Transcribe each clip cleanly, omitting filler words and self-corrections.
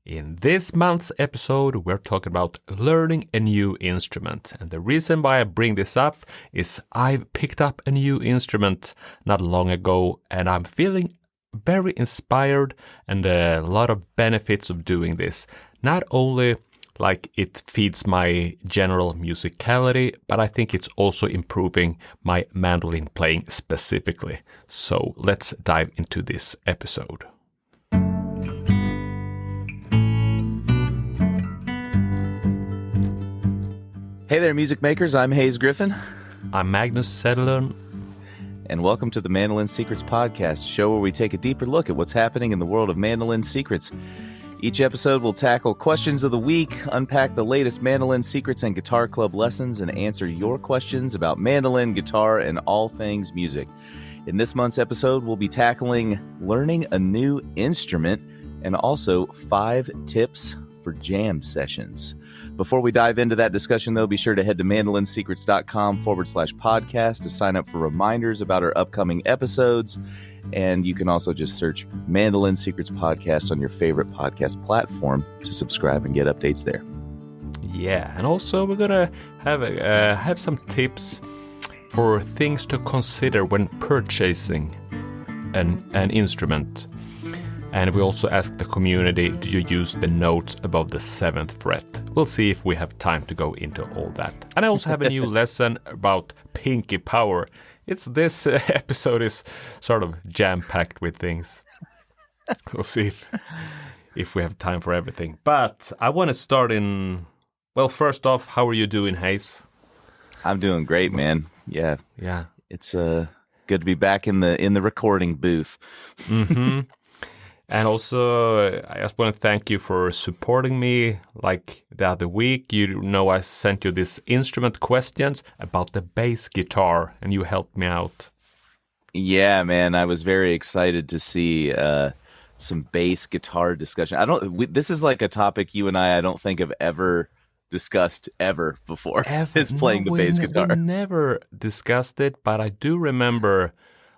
In this month's episode, we're talking about learning a new instrument. And the reason why I bring this up is I've picked up a new instrument not long ago, and I'm feeling very inspired and a lot of benefits of doing this. Not only like it feeds my general musicality, but I think it's also improving my mandolin playing specifically. So let's dive into this episode. Hey there, music makers. I'm Griffin. I'm Magnus Zetterlund. And welcome to the Mandolin Secrets Podcast, a show where we take a deeper look at what's happening in the world of mandolin secrets. Each episode will tackle questions of the week, unpack the latest mandolin secrets and guitar club lessons, and answer your questions about mandolin, guitar, and all things music. In this month's episode, we'll be tackling learning a new instrument and also 5 tips for jam sessions. Before we dive into that discussion, though, be sure to head to mandolinsecrets.com/podcast to sign up for reminders about our upcoming episodes. And you can also just search Mandolin Secrets Podcast on your favorite podcast platform to subscribe and get updates there. Yeah, and also we're gonna have some tips for things to consider when purchasing an instrument. And we also asked the community, do you use the notes above the 7th fret? We'll see if we have time to go into all that. And I also have a new lesson about pinky power. This episode is sort of jam-packed with things. We'll see if we have time for everything. But I want to start first off, how are you doing, Hayes? I'm doing great, man. Yeah. It's good to be back in the recording booth. Mm-hmm. And also, I just want to thank you for supporting me. Like the other week, I sent you this instrument questions about the bass guitar, and you helped me out. Yeah, man, I was very excited to see some bass guitar discussion. This is like a topic you and I don't think have ever discussed ever before. Is playing the bass guitar. We never discussed it, but I do remember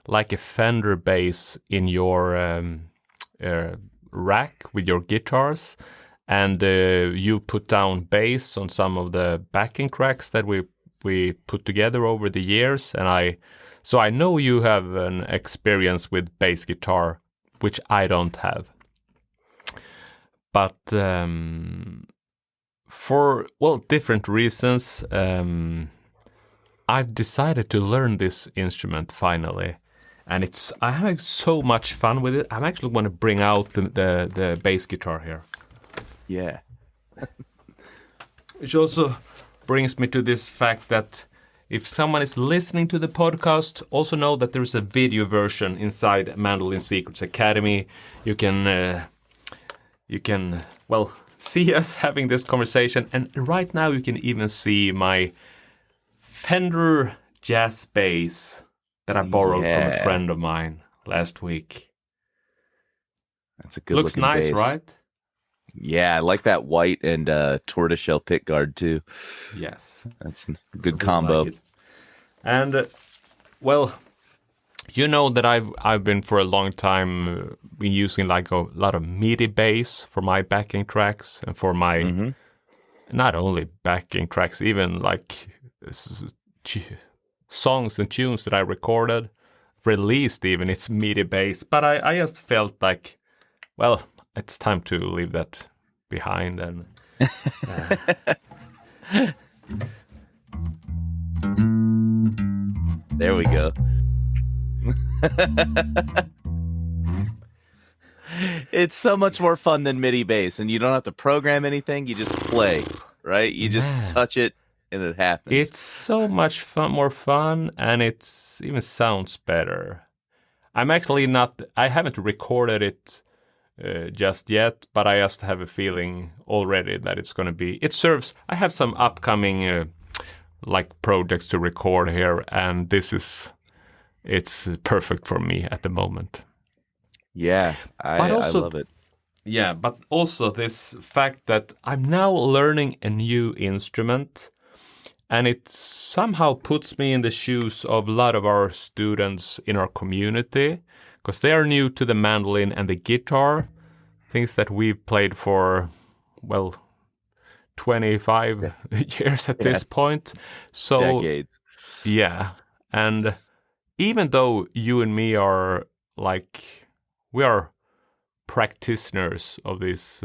like a Fender bass in your rack with your guitars, and you put down bass on some of the backing tracks that we put together over the years, and I know you have an experience with bass guitar, which I don't have. But for different reasons, I've decided to learn this instrument finally. And I have so much fun with it. I actually want to bring out the bass guitar here. Yeah. Which also brings me to this fact that if someone is listening to the podcast, also know that there's a video version inside Mandolin Secrets Academy. You can see us having this conversation. And right now you can even see my Fender jazz bass that I borrowed from a friend of mine last week. That's a good looks nice, bass. Right? Yeah, I like that white and tortoiseshell pickguard too. Yes. That's a good combo. Like and you know that I've been for a long time been using like a lot of MIDI bass for my backing tracks and for my not only backing tracks, even like songs and tunes that I recorded, released even, it's MIDI bass. But I just felt like, it's time to leave that behind. And there we go. It's so much more fun than MIDI bass, and you don't have to program anything. You just play, right? You just touch it. And it happens. It's so much more fun, and it even sounds better. I haven't recorded it just yet, but I just have a feeling already that it's going to be, I have some upcoming projects to record here, and it's perfect for me at the moment. Yeah, I love it. Yeah, but also this fact that I'm now learning a new instrument, and it somehow puts me in the shoes of a lot of our students in our community, because they are new to the mandolin and the guitar. things that we've played for, well, 25 years at this point. So Decades. yeah, and even though you and me are like, we are practitioners of this,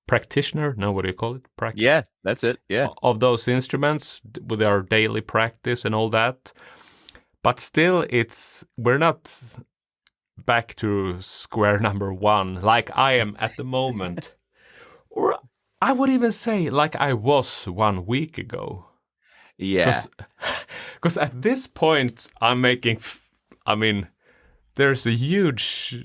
practitioner? No, what do you call it? Yeah, that's it. Yeah. Of those instruments with our daily practice and all that. But still, we're not back to square number one like I am at the moment. Or I would even say like I was 1 week ago. Yeah. Because at this point, I'm making, I mean, there's a huge,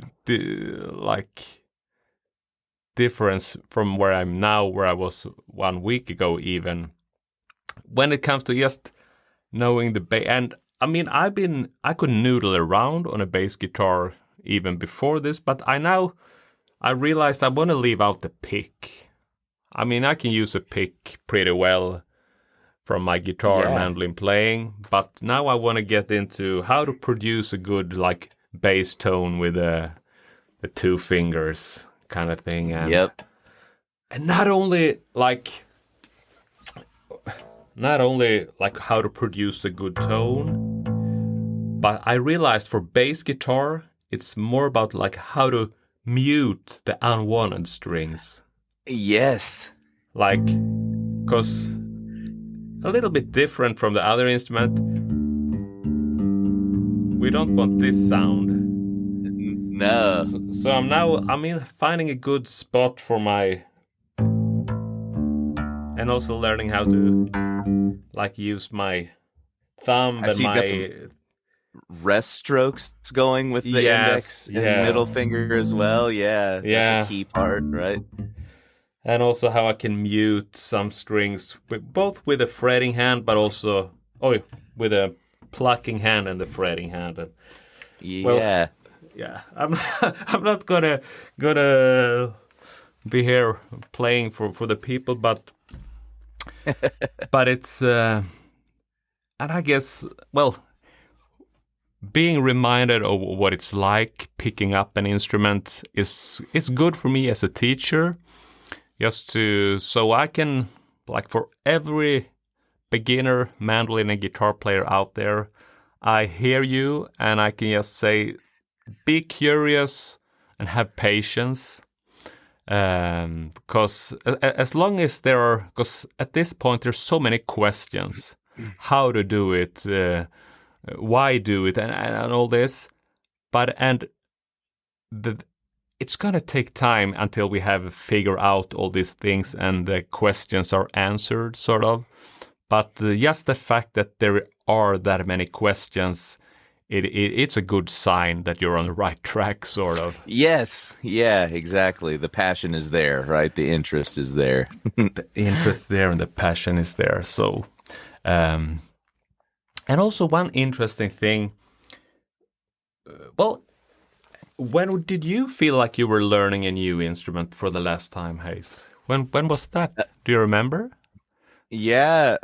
difference from where I'm now, where I was 1 week ago even. When it comes to just knowing the bass. And I mean, I could noodle around on a bass guitar even before this, but I realized I want to leave out the pick. I mean, I can use a pick pretty well from my guitar and mandolin playing, but now I want to get into how to produce a good like bass tone with the 2 fingers kind of thing. And, and not only like how to produce a good tone, but I realized for bass guitar, it's more about like how to mute the unwanted strings. Yes. Like, because a little bit different from the other instrument, we don't want this sound. No. So I'm now, finding a good spot for my, and also learning how to like use my thumb and my rest strokes going with the index and middle finger as well. Yeah, that's a key part, right? And also how I can mute some strings, both with a fretting hand, but also with a plucking hand and the fretting hand. And, I'm not gonna be here playing for the people, but but it's and I guess, well, being reminded of what it's like picking up an instrument it's good for me as a teacher, just so I can, like, for every beginner mandolin and guitar player out there, I hear you and I can just say, be curious and have patience. Because as long as because at this point there's so many questions, how to do it, why do it, and all this, it's gonna take time until we have figured out all these things and the questions are answered, sort of. But just the fact that there are that many questions, it's a good sign that you're on the right track, sort of. Yes, yeah, exactly. The passion is there, right? The interest is there. The interest there and the passion is there. So, and also one interesting thing. Well, when did you feel like you were learning a new instrument for the last time, Hayes? When was that? Do you remember? Yeah,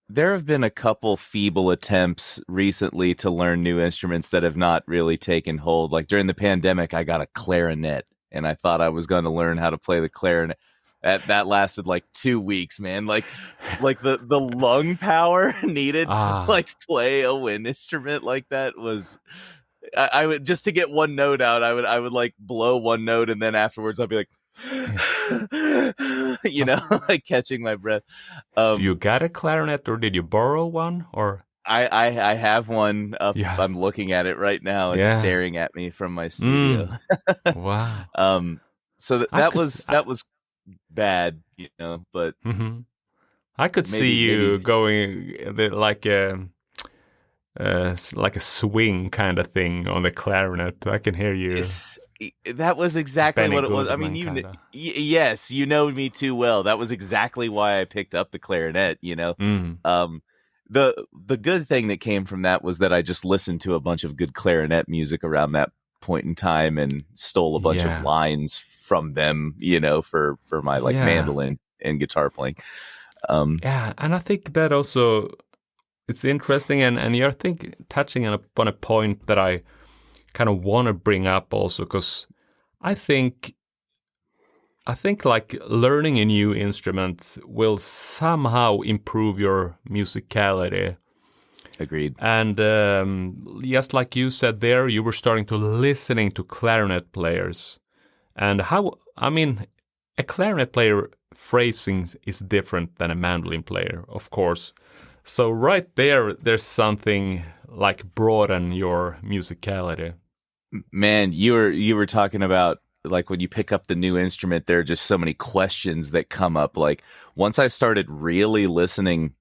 there have been a couple feeble attempts recently to learn new instruments that have not really taken hold. Like during the pandemic, I got a clarinet, and I thought I was going to learn how to play the clarinet. That lasted like 2 weeks, man. Like the lung power needed to like play a wind instrument like that was. I would, just to get one note out, I would like blow one note, and then afterwards I'd be like, like catching my breath. You got a clarinet, or did you borrow one? Or I have one up. Yeah. I'm looking at it right now. It's staring at me from my studio. Wow. So that was bad, but I could see you going like a swing kind of thing on the clarinet. I can hear you. That was exactly what it was. I mean, yes, you know me too well. That was exactly why I picked up the clarinet. The good thing that came from that was that I just listened to a bunch of good clarinet music around that point in time and stole a bunch of lines from them. For my mandolin and guitar playing. And I think that also it's interesting, and you're touching upon a point that I kind of want to bring up also, because I think like learning a new instrument will somehow improve your musicality. Agreed. And just like you said there, you were starting to listening to clarinet players. And a clarinet player phrasing is different than a mandolin player, of course. So right there, there's something like broaden your musicality. Man, you were talking about like when you pick up the new instrument, there are just so many questions that come up. Like once I started really listening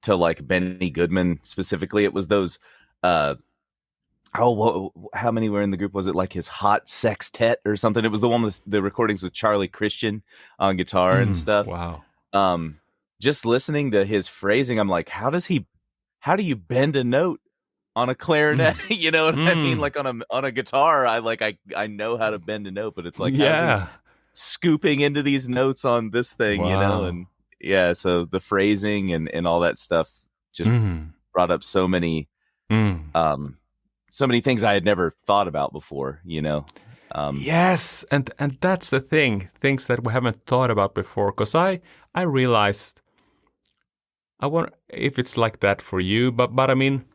to like Benny Goodman specifically, it was those how many were in the group? Was it like his Hot Sextet or something? It was the one with the recordings with Charlie Christian on guitar and stuff. Wow. Just listening to his phrasing, I'm like, how do you bend a note on a clarinet? You know what I mean? Like on a guitar, I know how to bend a note, but it's like, how is he scooping into these notes on this thing, you know? And yeah, so the phrasing and all that stuff just brought up so many things I had never thought about before, you know? Yes, and that's the thing, things that we haven't thought about before, because I realized, I wonder if it's like that for you, but I mean,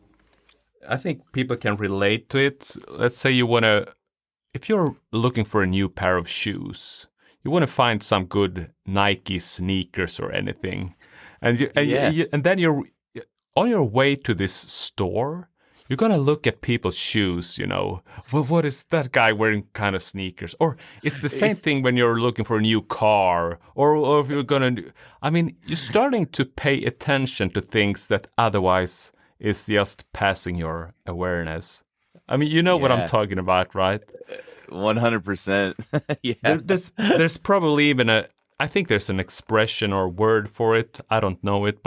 I think people can relate to it. Let's say if you're looking for a new pair of shoes, you want to find some good Nike sneakers or anything, and then you're on your way to this store. You're gonna look at people's shoes, you know. Well, what is that guy wearing kind of sneakers? Or it's the same thing when you're looking for a new car, or if you're you're starting to pay attention to things that otherwise is just passing your awareness. I mean, you know what I'm talking about, right? 100%. Yeah. There's probably even I think there's an expression or word for it. I don't know it,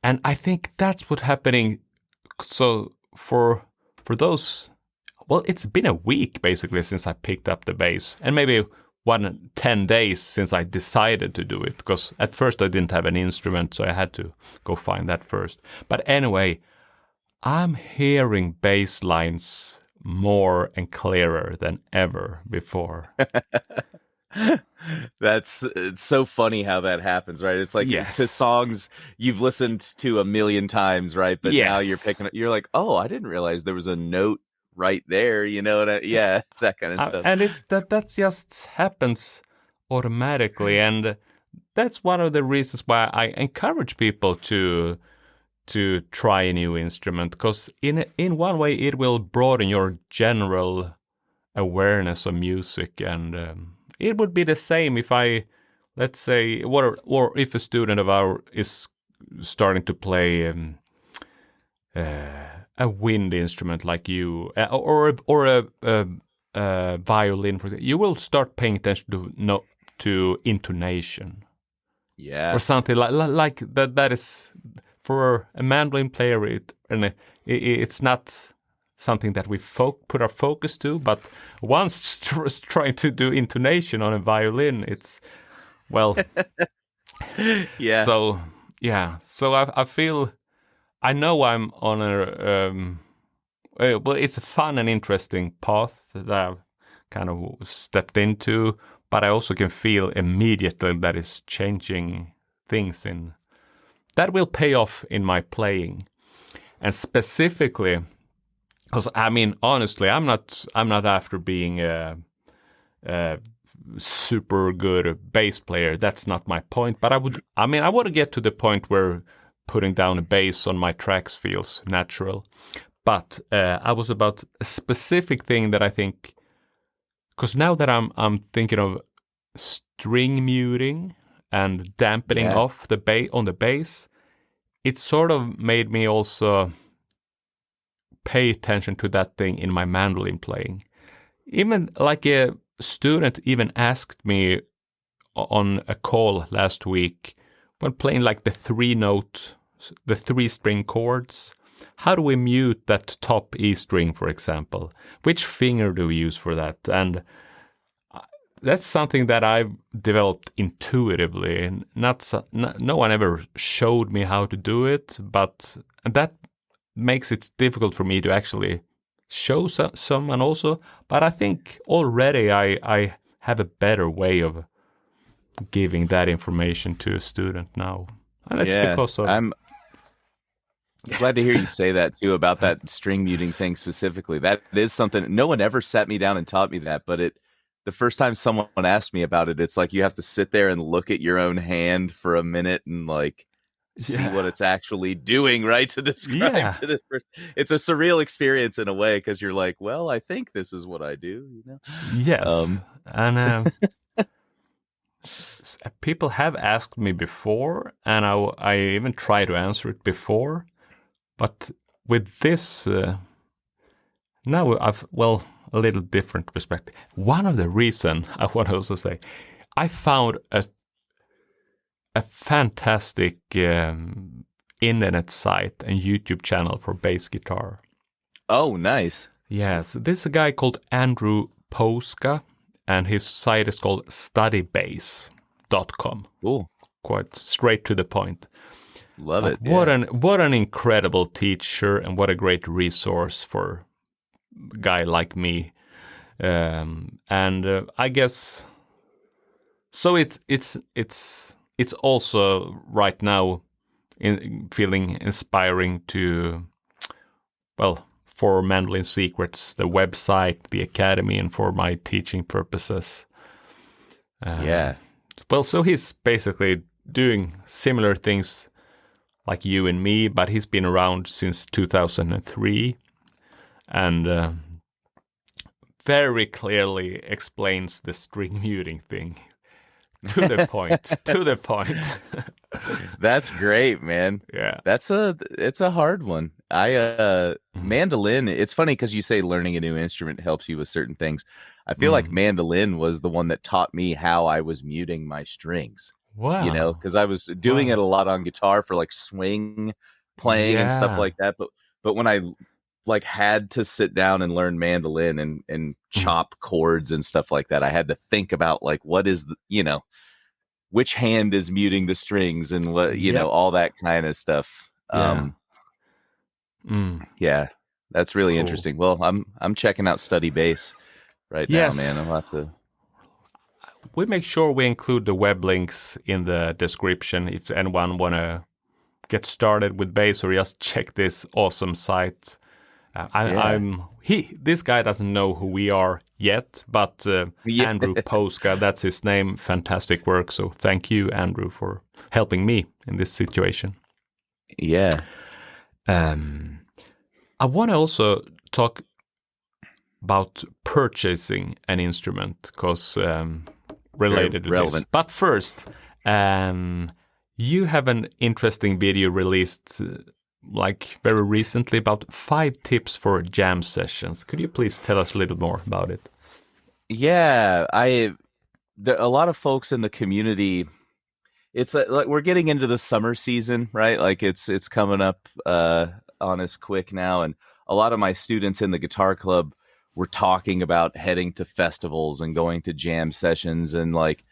and I think that's what's happening. So for those, well, it's been a week basically since I picked up the bass, and maybe 10 days since I decided to do it, because at first I didn't have an instrument, so I had to go find that first. But anyway, I'm hearing bass lines more and clearer than ever before. It's so funny how that happens, right? It's like to songs you've listened to a million times, right? But now you're like, oh, I didn't realize there was a note right there, you know? That kind of stuff. And it's that just happens automatically, and that's one of the reasons why I encourage people to try a new instrument, because in one way it will broaden your general awareness of music, and it would be the same if let's say, or if a student of ours is starting to play a wind instrument like you, or a violin, for example, you will start paying attention to intonation, or something like that. That is for a mandolin player, it's not something that we put our focus to, but once trying to do intonation on a violin, it's So I feel, I know I'm on it's a fun and interesting path that I've kind of stepped into, but I also can feel immediately that it's changing things that will pay off in my playing. And specifically, because I mean, honestly, I'm not after being a super good bass player. That's not my point. But I want to get to the point where putting down a bass on my tracks feels natural. But I was about a specific thing that I think, because now that I'm thinking of string muting and dampening off the bass on the bass, it sort of made me also pay attention to that thing in my mandolin playing. Even like a student even asked me on a call last week when playing like the 3-string chords, how do we mute that top E string, for example? Which finger do we use for that? And that's something that I've developed intuitively. No one ever showed me how to do it, and that makes it difficult for me to actually show someone also. But I think already I have a better way of giving that information to a student now. And it's because of... I'm glad to hear you say that too about that string muting thing specifically. That is something no one ever sat me down and taught me that, but the first time someone asked me about it, it's like you have to sit there and look at your own hand for a minute and like see what it's actually doing, right? To describe to this person. It's a surreal experience in a way because you're like, well, I think this is what I do, you know? Yes. And people have asked me before, and I even tried to answer it before. But with this, now I've, a little different perspective. One of the reason I want to also say, I found a fantastic internet site and YouTube channel for bass guitar. Oh, nice. Yes, this is a guy called Andrew Pouska, and his site is called studybass.com. Cool. Quite straight to the point. Love it. What an incredible teacher, and what a great resource for a guy like me. I guess so. It's also right now feeling inspiring to, for Mandolin Secrets, the website, the academy, and for my teaching purposes. So he's basically doing similar things like you and me, but he's been around since 2003, and very clearly explains the string muting thing to the point. To the point. That's great, man. Yeah, it's a hard one. Mandolin. It's funny because you say learning a new instrument helps you with certain things. I feel like mandolin was the one that taught me how I was muting my strings. Wow. You know, because I was doing it a lot on guitar for like swing playing and stuff like that. But when I like had to sit down and learn mandolin and chop chords and stuff like that, I had to think about like, what is which hand is muting the strings and what, all that kind of stuff. That's really interesting. Well, I'm checking out Study Bass right now, man. I'll have to. We make sure we include the web links in the description if anyone want to get started with bass or just check this awesome site. This guy doesn't know who we are yet, but Andrew Pouska, that's his name. Fantastic work. So thank you, Andrew, for helping me in this situation. Yeah. I want to also talk about purchasing an instrument because related to this. But first, you have an interesting video released very recently about 5 tips for jam sessions. Could you please tell us a little more about it? Yeah, a lot of folks in the community, it's like we're getting into the summer season, right? Like it's coming up on us quick now, and a lot of my students in the guitar club were talking about heading to festivals and going to jam sessions, and like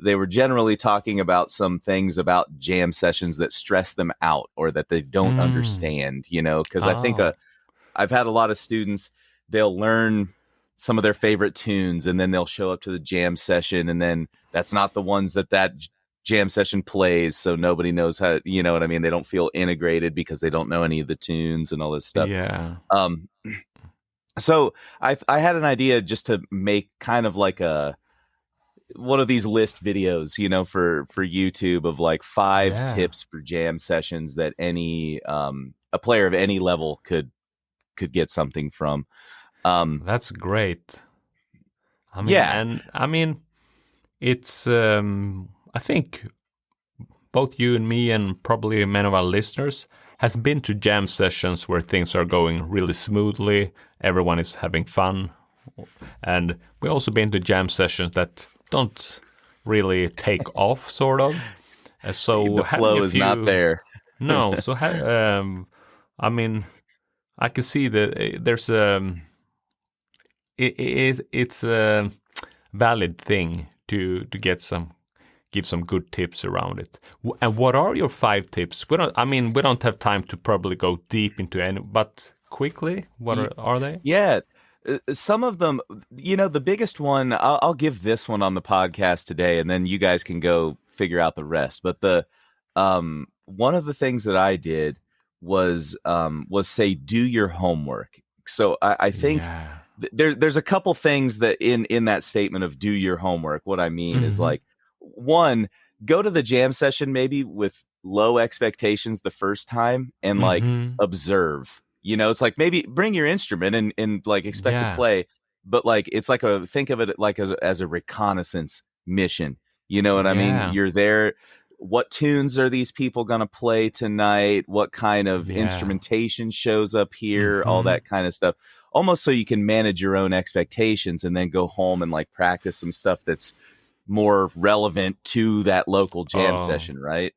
they were generally talking about some things about jam sessions that stress them out or that they don't understand, because I think I've had a lot of students, they'll learn some of their favorite tunes and then they'll show up to the jam session, and then that's not the ones that jam session plays, so nobody knows how, you know what I mean? They don't feel integrated because they don't know any of the tunes and all this stuff. Yeah. So I had an idea just to make kind of like one of these list videos, for YouTube of like 5 tips for jam sessions that any a player of any level could get something from. That's great. It's I think both you and me and probably many of our listeners has been to jam sessions where things are going really smoothly, everyone is having fun, and we also been to jam sessions that don't really take off, sort of. So the flow is not there. No, so I can see that there's it's a valid thing to give some good tips around it. And what are your 5 tips? We don't have time to probably go deep into any, but quickly? What are they? Yeah. Some of them, the biggest one, I'll give this one on the podcast today, and then you guys can go figure out the rest. But one of the things that I did was say, do your homework. So I think there's a couple things that in that statement of do your homework. What I mean is, like, one, go to the jam session maybe with low expectations the first time and like observe. It's like maybe bring your instrument and like expect to play, but like it's like think of it like as a reconnaissance mission. You know what I mean? You're there. What tunes are these people going to play tonight? What kind of instrumentation shows up here? All that kind of stuff. Almost so you can manage your own expectations and then go home and like practice some stuff that's more relevant to that local jam session, right?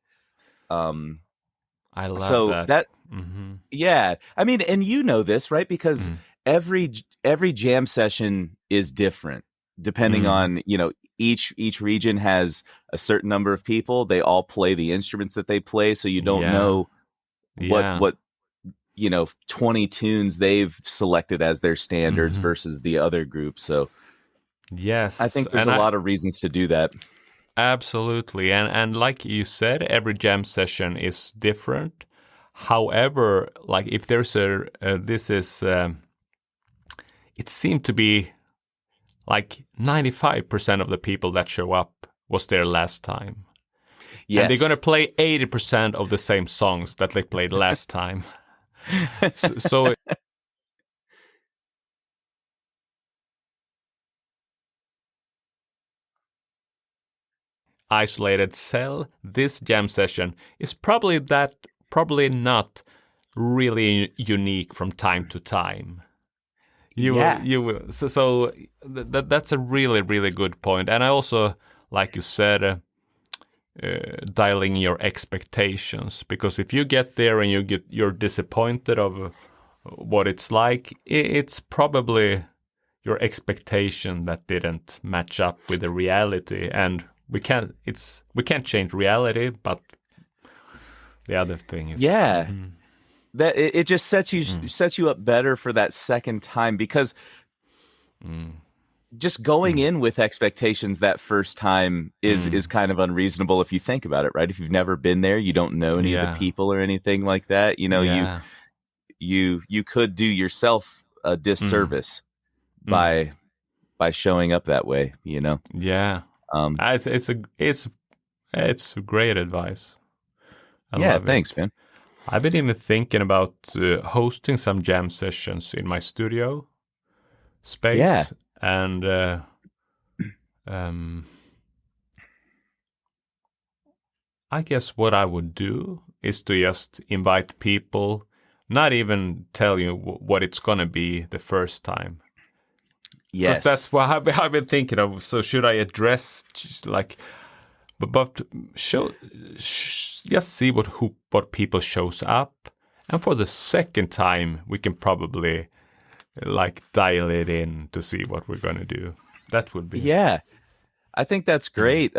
I love that. Yeah, I mean, and this, right? Because every jam session is different depending on, each region has a certain number of people. They all play the instruments that they play, so you don't know what 20 tunes they've selected as their standards versus the other group. So yes, I think there's a lot of reasons to do that. Absolutely, and like you said, every jam session is different. However, like if there's it seemed to be like 95% of the people that show up was there last time. Yes. And they're going to play 80% of the same songs that they played last time. so isolated cell, this jam session is probably not really unique from time to time. You will. So that's a really, really good point. And I also, like you said, dialing your expectations, because if you get there and you're disappointed of what it's like, it's probably your expectation that didn't match up with the reality. And we can't change reality, but the other thing is that it just sets you up better for that second time, because just going in with expectations that first time is kind of unreasonable if you think about it, right? If you've never been there, you don't know any of the people or anything like that. You could do yourself a disservice by showing up that way. Yeah. It's great advice. I love thanks, it. man. I've been even thinking about hosting some jam sessions in my studio space. Yeah. And I guess what I would do is to just invite people, not even tell you what it's going to be the first time. Yes. Because that's what I've been thinking of. So should I address like... But just see what people shows up, and for the second time we can probably like dial it in to see what we're gonna do. That would be I think that's great.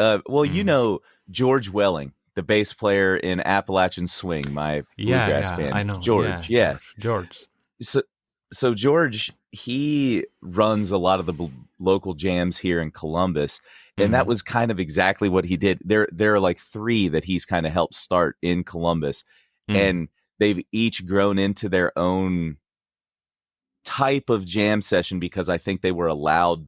George Welling, the bass player in Appalachian Swing, my bluegrass band. I know George. George. So George, he runs a lot of the local jams here in Columbus. And that was kind of exactly what he did. There are like 3 that he's kind of helped start in Columbus. And they've each grown into their own type of jam session because I think they were allowed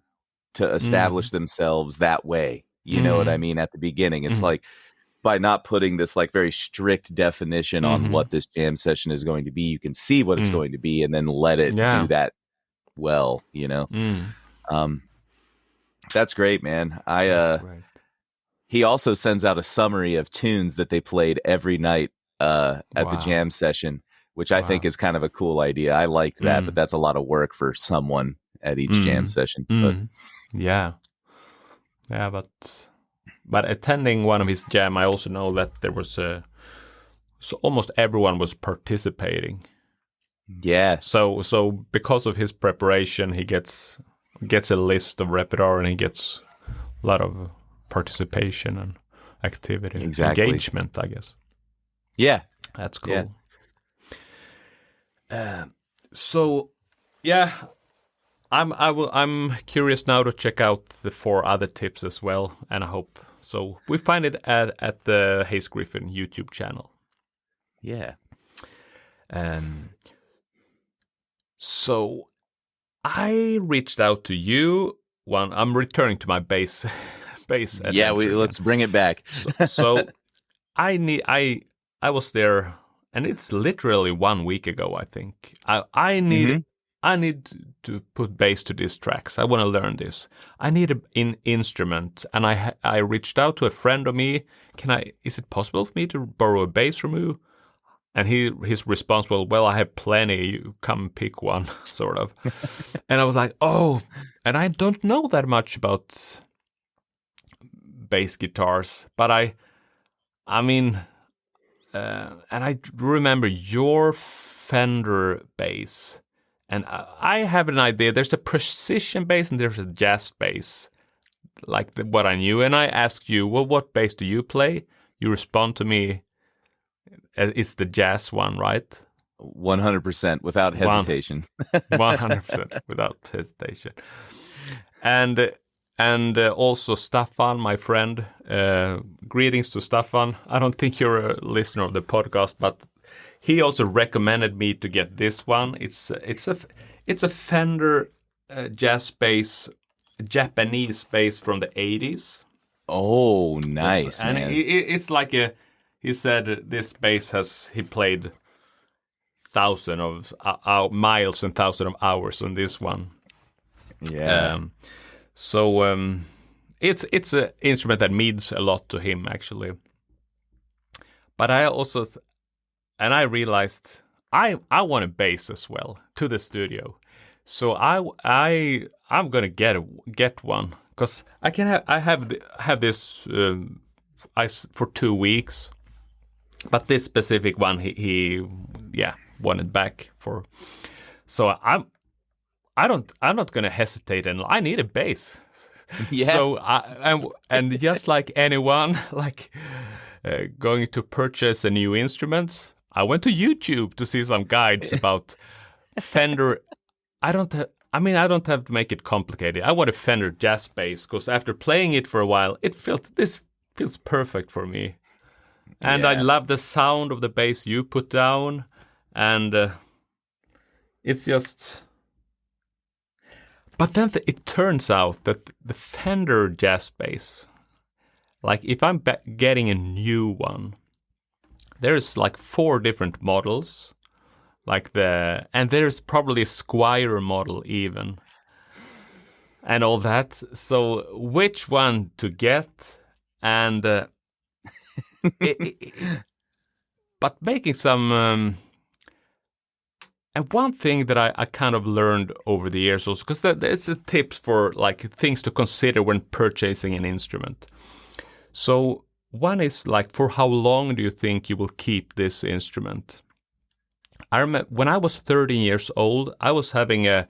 to establish themselves that way. You know what I mean? At the beginning, it's like by not putting this like very strict definition on what this jam session is going to be, you can see what it's going to be and then let it do that well, That's great, man. He also sends out a summary of tunes that they played every night at the jam session, which I think is kind of a cool idea. I liked that, but that's a lot of work for someone at each jam session. But but attending one of his jam, I also know that there was so almost everyone was participating. Yeah. So because of his preparation, he gets a list of repertoire and he gets a lot of participation and activity, engagement, I guess. Yeah, that's cool. Yeah. So, yeah, I'm curious now to check out the 4 other tips as well, and I hope so. We find it at the Hayes Griffin YouTube channel. Yeah. So I reached out to you. I'm returning to my base adventure. Yeah, let's bring it back. So I was there, and it's literally 1 week ago. I think I need to put bass to these tracks. I want to learn this. I need an instrument, and I reached out to a friend of me. Is it possible for me to borrow a bass from you? And his response was, well, I have plenty. You come pick one, sort of. And I was like, oh, and I don't know that much about bass guitars, but I mean, and I remember your Fender bass, and I have an idea. There's a precision bass and there's a jazz bass, like what I knew. And I asked you, well, what bass do you play? You respond to me, it's the jazz one, right? 100% without hesitation. 100% without hesitation. And also Staffan, my friend. Greetings to Staffan. I don't think you're a listener of the podcast, but he also recommended me to get this one. It's a Fender jazz bass, Japanese bass from the 80s. Oh, nice, and man. It's like he said this bass he played thousands of miles and thousands of hours on this one. Yeah. So it's an instrument that means a lot to him, actually. But I also and I realized I want a bass as well to the studio. So I'm gonna get one, because I have this for 2 weeks. But this specific one, he wanted back for. So I'm not gonna hesitate, and I need a bass. Yeah. So and just like anyone, going to purchase a new instrument, I went to YouTube to see some guides about Fender. I don't have to make it complicated. I want a Fender jazz bass, because after playing it for a while, this feels perfect for me. And I love the sound of the bass you put down, and it's just. But then it turns out that the Fender jazz bass, like if I'm getting a new one, there's like 4 different models, and there's probably a Squire model even, and all that. So which one to get, and but making some. And one thing that I kind of learned over the years also, because it's a tips for like things to consider when purchasing an instrument. So one is like, for how long do you think you will keep this instrument? I remember when I was 13 years old, I was having an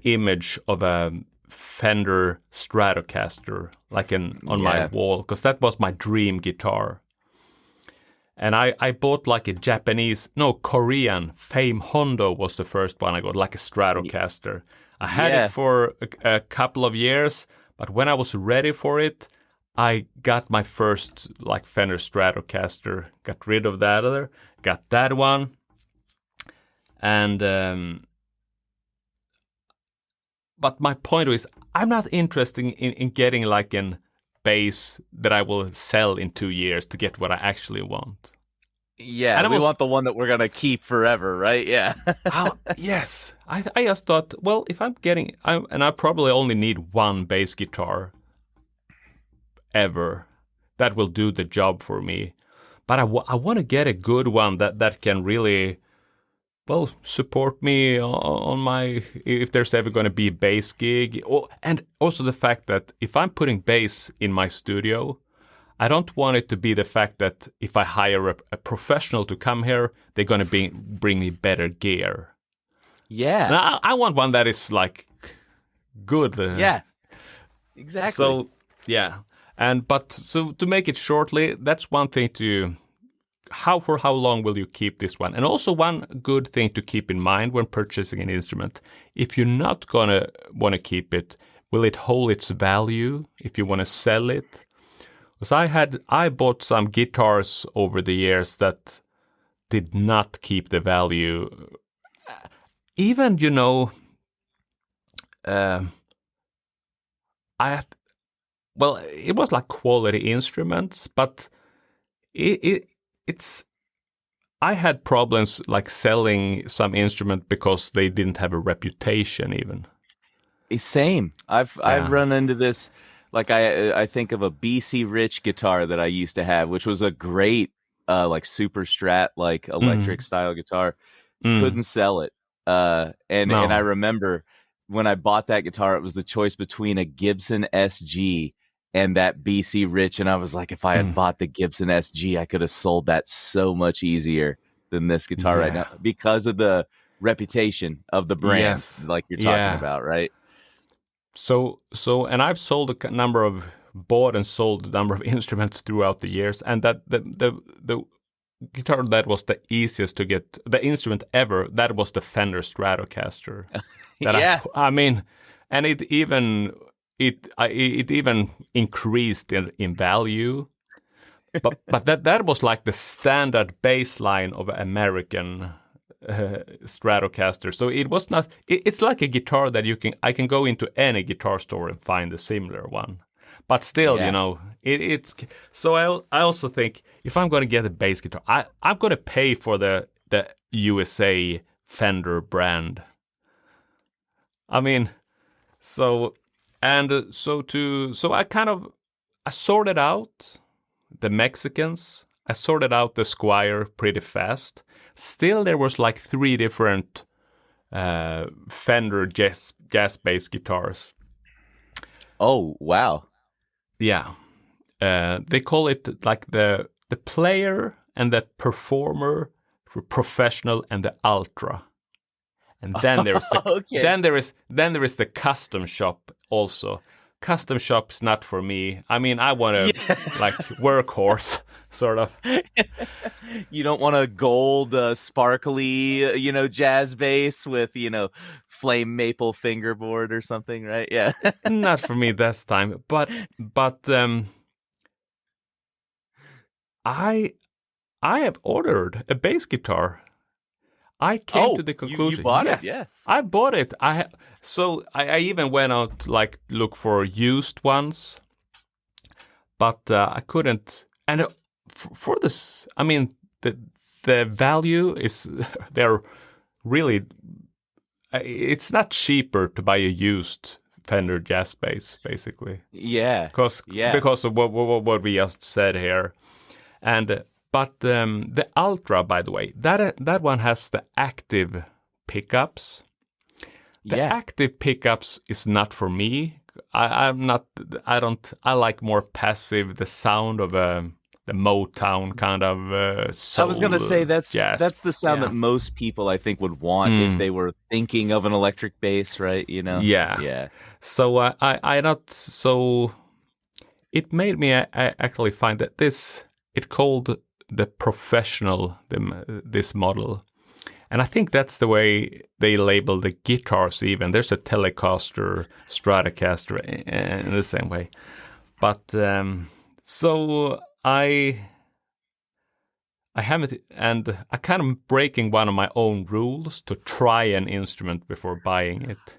image of a Fender Stratocaster on my wall, because that was my dream guitar. And I bought like a Korean Fame Hondo was the first one I got, like a Stratocaster. I had it for a couple of years, but when I was ready for it, I got my first like Fender Stratocaster, got rid of that other, got that one. And but my point is, I'm not interested in getting like an bass that I will sell in 2 years to get what I actually want. Yeah, and we want the one that we're gonna keep forever, right? Yeah. Yes, I just thought, well, if I probably only need one bass guitar ever, that will do the job for me. But I want to get a good one that can really, well, support me on my, if there's ever going to be a bass gig. And also the fact that if I'm putting bass in my studio, I don't want it to be the fact that if I hire a professional to come here, they're going to bring me better gear. Yeah. And I want one that is like good. Yeah, exactly. So, yeah. So to make it shortly, that's one thing how long will you keep this one? And also one good thing to keep in mind when purchasing an instrument, if you're not gonna want to keep it, will it hold its value if you want to sell it? Because I bought some guitars over the years that did not keep the value. Even, it was like quality instruments, but it's I had problems like selling some instrument because they didn't have a reputation even. Same. I've run into this. Like I think of a BC Rich guitar that I used to have, which was a great like super strat like electric style guitar. Couldn't sell it. And I remember when I bought that guitar, it was the choice between a Gibson SG and that BC Rich, and I was like, if I had bought the Gibson SG, I could have sold that so much easier than this guitar right now because of the reputation of the brand, like you're talking about, right? So, and I've bought and sold a number of instruments throughout the years, and that the guitar that was the easiest to get, the instrument ever, that was the Fender Stratocaster. I mean, and it even increased in value, but that was like the standard baseline of American Stratocaster. So it was not. It's like a guitar that I can go into any guitar store and find a similar one. But still, it's. So I also think if I'm going to get a bass guitar, I'm going to pay for the USA Fender brand. I mean, so I sorted out the Mexicans. I sorted out the Squier pretty fast. Still, there was like 3 different Fender jazz bass guitars. Oh, wow. Yeah. They call it like the player and the performer, professional, and the ultra. And then there's then there is the custom shop also. Custom shop's not for me. I mean, I want a like workhorse sort of. You don't want a gold sparkly, jazz bass with, flame maple fingerboard or something, right? Yeah. Not for me this time. But I have ordered a bass guitar. I came to the conclusion. You bought it, yeah. I bought it. I even went out like look for used ones, but I couldn't. And for this, I mean, the value is they're really. It's not cheaper to buy a used Fender jazz bass, basically. Yeah, because of what we just said here, and. But the Ultra, by the way, that one has the active pickups. The active pickups is not for me. I like more passive, the sound of the Motown kind of soul. I was going to say that's the sound that most people I think would want if they were thinking of an electric bass, right? Yeah. So it made me actually find that it called the professional, this model. And I think that's the way they label the guitars even. There's a Telecaster, Stratocaster in the same way. But so I haven't, and I kind of breaking one of my own rules to try an instrument before buying it.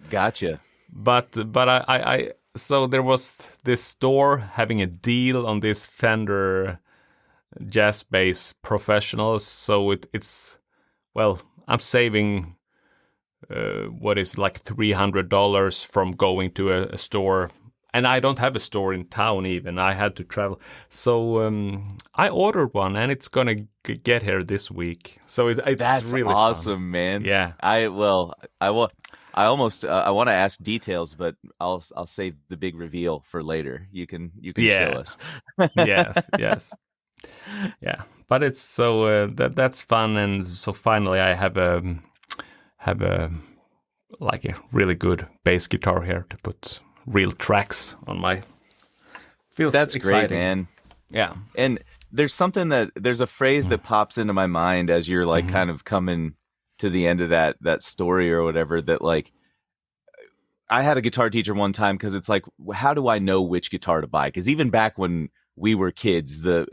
Gotcha. But I so there was this store having a deal on this Fender jazz bass professionals, so it's I'm saving what is like $300 from going to a store, and I don't have a store in town even. I had to travel, so I ordered one, and it's gonna get here this week. So it's that's really awesome, fun. Man. Yeah, I want to ask details, but I'll save the big reveal for later. You can show us. yes. Yeah, but it's so that's fun, and so finally I have a like a really good bass guitar here to put real tracks on my. That's exciting. great, man. Yeah, and there's a phrase that pops into my mind as you're like kind of coming to the end of that story or whatever, that like I had a guitar teacher one time, because it's like, how do I know which guitar to buy? Because even back when we were kids, the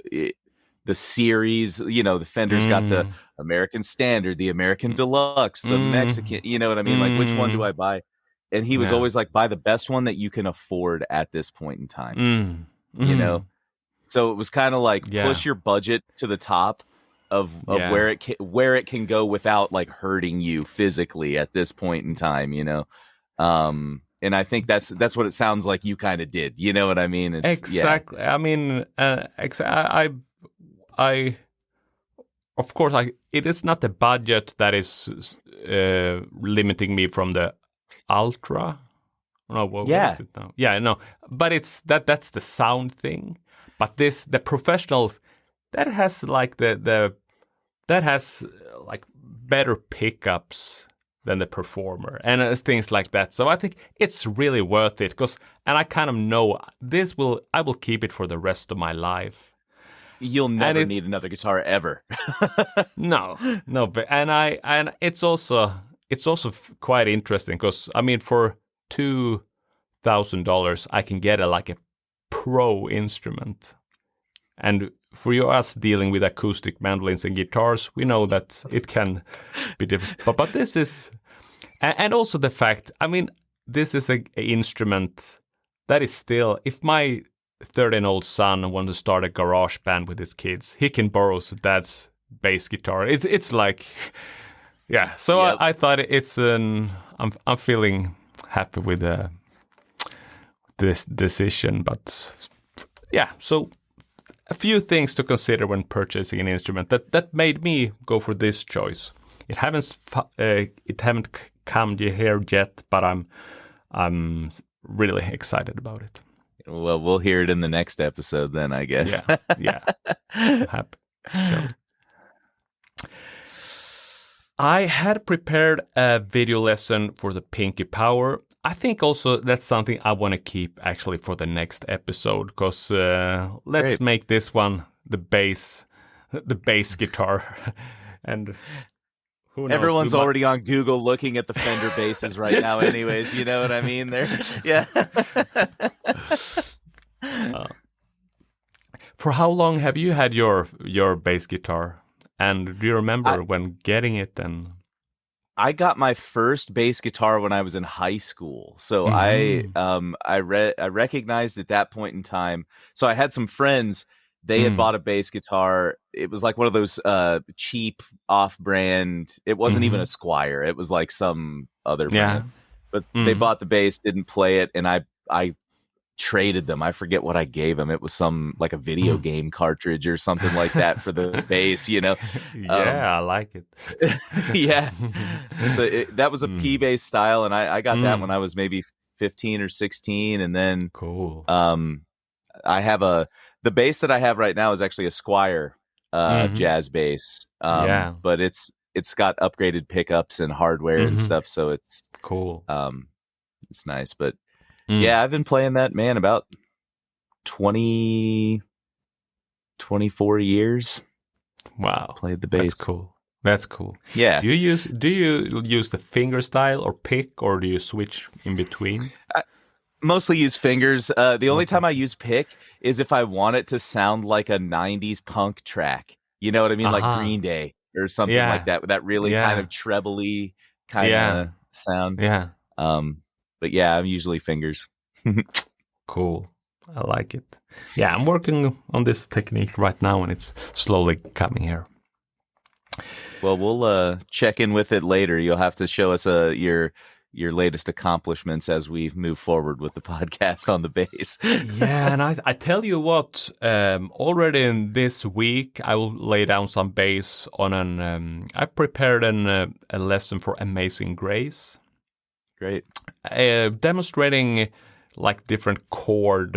series, the Fender's got the American Standard, the American Deluxe, the Mexican, you know what I mean? Like, which one do I buy? And he was always like, buy the best one that you can afford at this point in time, So it was kind of like push your budget to the top of where it can go without like hurting you physically at this point in time, and I think that's what it sounds like you kind of did. You know what I mean? Exactly. I mean, I of course, it is not the budget that is limiting me from the Ultra. No, what is it now? Yeah, no, but it's that's the sound thing. But the professional, that has like that has like better pickups than the Performer and things like that. So I think it's really worth it, and I kind of know I will keep it for the rest of my life. You'll never need another guitar ever. no, but and it's also quite interesting, because I mean, for $2,000 I can get a pro instrument, and for us dealing with acoustic mandolins and guitars, we know that it can be different. But this is, and also the fact, I mean, this is an instrument that is still, if my 13-year-old son wants to start a garage band with his kids, he can borrow dad's bass guitar. It's like, yeah. So yep. I thought it's I'm feeling happy with this decision, but yeah. So a few things to consider when purchasing an instrument that made me go for this choice. It haven't come here yet, but I'm really excited about it. Well, we'll hear it in the next episode then, I guess. Yeah. Happy. Sure. I had prepared a video lesson for the Pinky Power. I think also that's something I want to keep actually for the next episode, because let's make this one the bass guitar. And who knows, everyone's already on Google looking at the Fender basses right now anyways, you know what I mean? Yeah. For how long have you had your bass guitar? And do you remember when getting it? And I got my first bass guitar when I was in high school. So I recognized at that point in time. So I had some friends, they had bought a bass guitar. It was like one of those cheap off-brand. It wasn't even a Squier. It was like some other brand. But they bought the bass, didn't play it, and I traded them. I forget what I gave them. It was some like a video game cartridge or something like that for the bass, Yeah, I like it. Yeah. So that was a P-bass style, and I got that when I was maybe 15 or 16, and then cool. I have the bass that I have right now is actually a Squier jazz bass. But it's got upgraded pickups and hardware and stuff, so it's cool. It's nice, but yeah, I've been playing that, man, about 24 years. Wow. Played the bass. That's cool. Yeah. Do you use the finger style or pick, or do you switch in between? I mostly use fingers. The only time I use pick is if I want it to sound like a 90s punk track. You know what I mean? Like Green Day or something like that, with that really kind of trebly kind of sound. Yeah. But yeah, I'm usually fingers. Cool. I like it. Yeah, I'm working on this technique right now, and it's slowly coming here. Well, we'll check in with it later. You'll have to show us your latest accomplishments as we move forward with the podcast on the bass. Yeah, and I tell you what, already in this week, I will lay down some bass on I prepared a lesson for Amazing Grace. Great. Demonstrating like different chord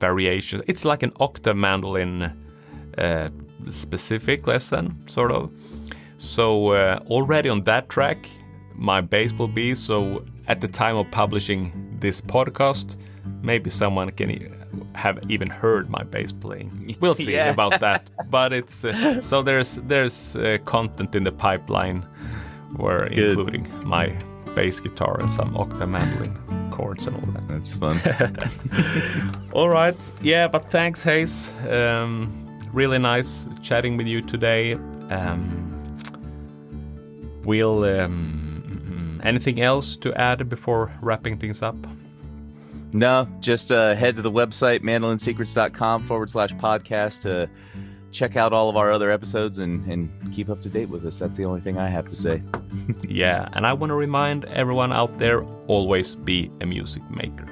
variations. It's like an octave mandolin specific lesson, sort of. So already on that track, my bass will be. So at the time of publishing this podcast, maybe someone have even heard my bass playing. We'll see Yeah. about that. But it's so there's content in the pipeline, where including my bass guitar and some octave mandolin chords and all that. That's fun. All right. Yeah, but thanks, Hayes. Really nice chatting with you today. We'll anything else to add before wrapping things up? No, just head to the website, mandolinsecrets.com/podcast to check out all of our other episodes and keep up to date with us. That's the only thing I have to say. Yeah, and I want to remind everyone out there, always be a music maker.